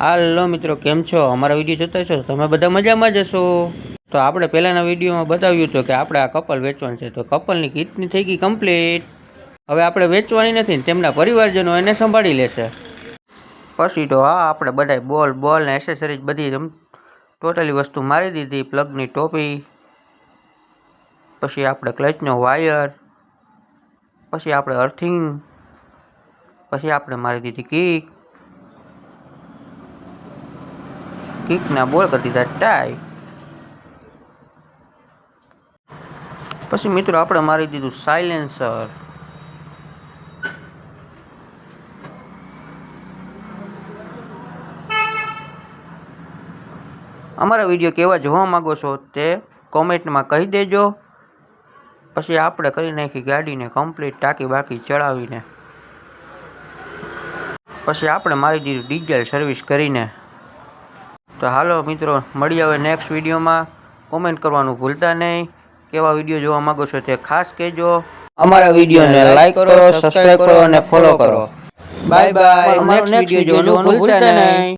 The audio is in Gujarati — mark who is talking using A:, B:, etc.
A: હાલો મિત્રો, કેમ છો? અમારા વિડીયો જોતા છો તમે બધા મજામાં જ હશો. તો આપણે પહેલાંના વિડીયોમાં બતાવ્યું હતું કે આપણે આ કપલ વેચવાનું છે. તો કપલની કીટની થઈ ગઈ કમ્પ્લીટ. હવે આપણે વેચવાની નથી ને તેમના પરિવારજનો એને સંભાળી લેશે. પછી તો હા, આપણે બધા બોલ ને એસેસરીઝ બધી ટોટલી વસ્તુ મારી દીધી. પ્લગની ટોપી, પછી આપણે ક્લચનો વાયર, પછી આપણે અર્થિંગ, પછી આપણે મારી દીધી કિકના બોલ કરી દીધા ટાઈ. પછી મિત્રો આપણે મારી દીધું સાયલેન્સર. અમારા વિડીયો કેવા જોવા માંગો છો તે કોમેન્ટમાં કહી દેજો. પછી આપણે કરી નાખી ગાડીને કમ્પ્લીટ ટાંકી બાકી ચડાવીને. પછી આપણે મારી દીધું ડીઝલ સર્વિસ કરીને. તો હાલો મિત્રો, મળી આવે નેક્સ્ટ વિડીયોમાં. કોમેન્ટ કરવાનું ભૂલતા નહીં. કેવા વિડીયો જોવા માંગો છો તે ખાસ કહેજો. અમારા વિડીયોને લાઈક કરો, સબસ્ક્રાઇબ કરો અને ફોલો કરો. Bye bye. નેક્સ્ટ વિડીયો જોવાનું ભૂલતા નહીં.